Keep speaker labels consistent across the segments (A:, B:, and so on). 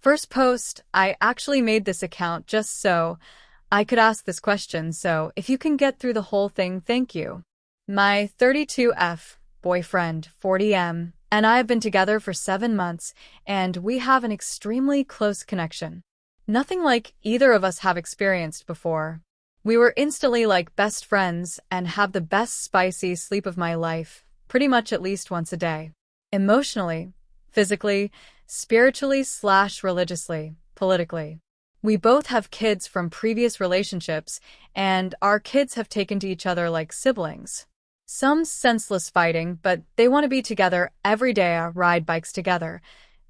A: First post, I actually made this account just so I could ask this question, so if you can get through the whole thing, thank you. My 32F boyfriend, 40M, and I have been together for 7 months, and we have an extremely close connection. Nothing like either of us have experienced before. We were instantly like best friends and have the best spicy sleep of my life, pretty much at least once a day. Emotionally, physically, spiritually/religiously, politically. We both have kids from previous relationships, and our kids have taken to each other like siblings. Some senseless fighting, but they want to be together every day, ride bikes together,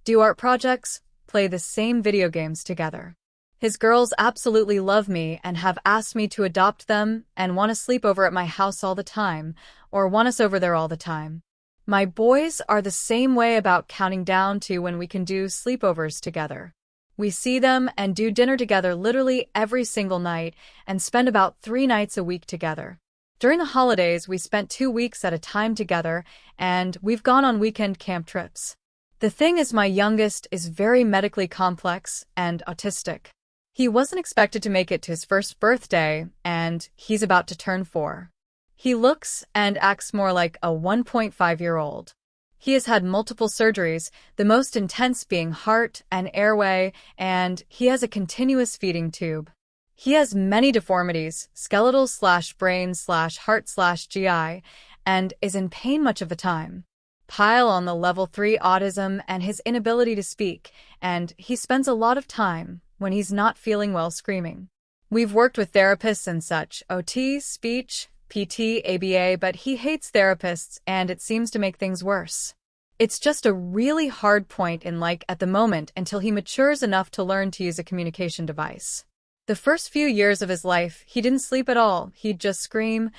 A: do art projects, play the same video games together. His girls absolutely love me and have asked me to adopt them and want to sleep over at my house all the time, or want us over there all the time. My boys are the same way about counting down to when we can do sleepovers together. We see them and do dinner together literally every single night and spend about 3 nights a week together. During the holidays, we spent 2 weeks at a time together, and we've gone on weekend camp trips. The thing is, my youngest is very medically complex and autistic. He wasn't expected to make it to his first birthday, and he's about to turn 4. He looks and acts more like a 1.5-year-old. He has had multiple surgeries, the most intense being heart and airway, and he has a continuous feeding tube. He has many deformities, skeletal/brain/heart/GI, and is in pain much of the time. Pile on the level 3 autism and his inability to speak, and he spends a lot of time, when he's not feeling well, screaming. We've worked with therapists and such, OT, speech, PT, ABA, but he hates therapists and it seems to make things worse. It's just a really hard point in at the moment until he matures enough to learn to use a communication device. The first few years of his life, he didn't sleep at all. He'd just scream,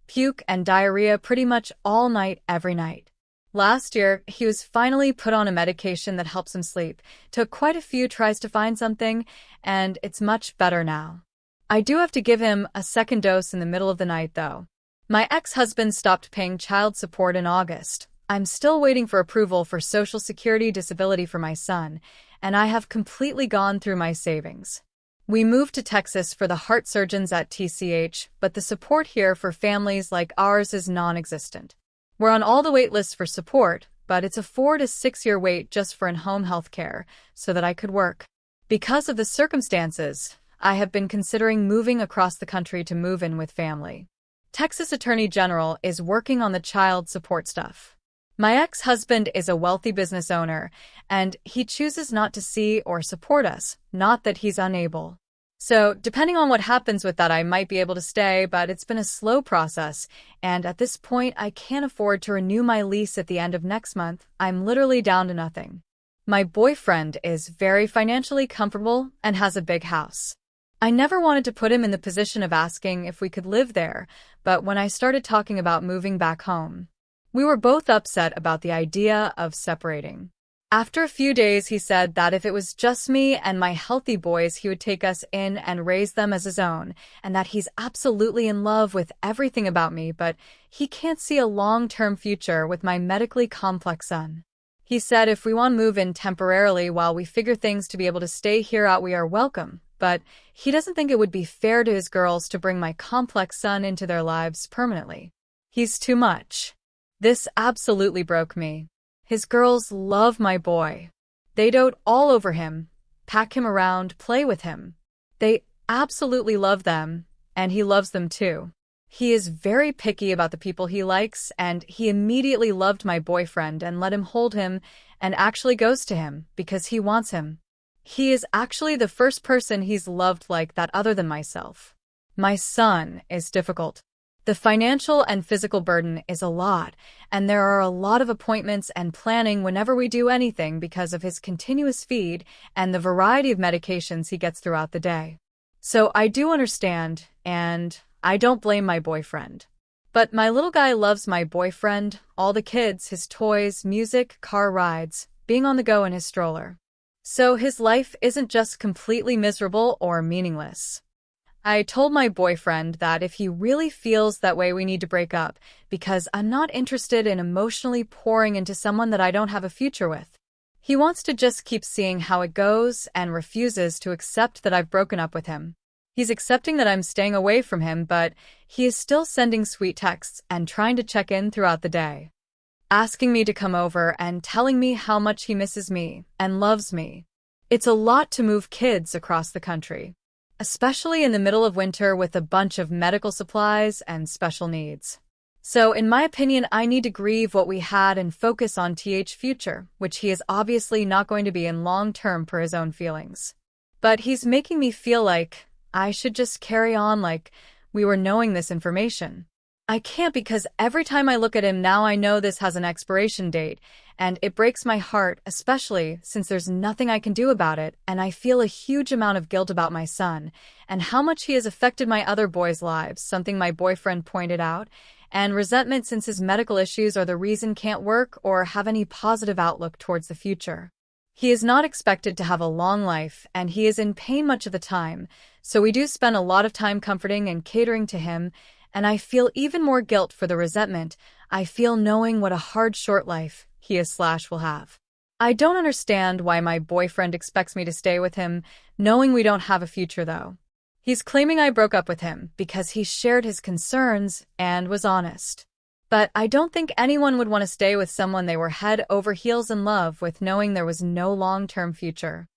A: puke, and diarrhea pretty much all night, every night. Last year, he was finally put on a medication that helps him sleep. Took quite a few tries to find something, and it's much better now. I do have to give him a second dose in the middle of the night, though. My ex-husband stopped paying child support in August. I'm still waiting for approval for Social Security disability for my son, and I have completely gone through my savings. We moved to Texas for the heart surgeons at TCH, but the support here for families like ours is non-existent. We're on all the wait lists for support, but it's a 4 to 6 year wait just for in-home health care, so that I could work. Because of the circumstances, I have been considering moving across the country to move in with family. Texas Attorney General is working on the child support stuff. My ex-husband is a wealthy business owner, and he chooses not to see or support us, not that he's unable. So, depending on what happens with that, I might be able to stay, but it's been a slow process, and at this point, I can't afford to renew my lease at the end of next month. I'm literally down to nothing. My boyfriend is very financially comfortable and has a big house. I never wanted to put him in the position of asking if we could live there, but when I started talking about moving back home, we were both upset about the idea of separating. After a few days, he said that if it was just me and my healthy boys, he would take us in and raise them as his own, and that he's absolutely in love with everything about me, but he can't see a long-term future with my medically complex son. He said if we want to move in temporarily while we figure things to be able to stay here out, we are welcome, but he doesn't think it would be fair to his girls to bring my complex son into their lives permanently. He's too much. This absolutely broke me. His girls love my boy. They dote all over him, pack him around, play with him. They absolutely love them, and he loves them too. He is very picky about the people he likes, and he immediately loved my boyfriend and let him hold him and actually goes to him because he wants him. He is actually the first person he's loved like that other than myself. My son is difficult. The financial and physical burden is a lot, and there are a lot of appointments and planning whenever we do anything because of his continuous feed and the variety of medications he gets throughout the day. So I do understand, and I don't blame my boyfriend. But my little guy loves my boyfriend, all the kids, his toys, music, car rides, being on the go in his stroller. So his life isn't just completely miserable or meaningless. I told my boyfriend that if he really feels that way, we need to break up, because I'm not interested in emotionally pouring into someone that I don't have a future with. He wants to just keep seeing how it goes and refuses to accept that I've broken up with him. He's accepting that I'm staying away from him, but he is still sending sweet texts and trying to check in throughout the day, asking me to come over and telling me how much he misses me and loves me. It's a lot to move kids across the country, especially in the middle of winter with a bunch of medical supplies and special needs. So, in my opinion, I need to grieve what we had and focus on TH's future, which he is obviously not going to be in long term for his own feelings. But he's making me feel like I should just carry on like we were knowing this information. I can't, because every time I look at him now I know this has an expiration date, and it breaks my heart, especially since there's nothing I can do about it, and I feel a huge amount of guilt about my son and how much he has affected my other boys' lives, something my boyfriend pointed out, and resentment since his medical issues are the reason can't work or have any positive outlook towards the future. He is not expected to have a long life, and he is in pain much of the time, so we do spend a lot of time comforting and catering to him, and I feel even more guilt for the resentment I feel knowing what a hard short life he/will have. I don't understand why my boyfriend expects me to stay with him, knowing we don't have a future though. He's claiming I broke up with him because he shared his concerns and was honest. But I don't think anyone would want to stay with someone they were head over heels in love with, knowing there was no long-term future.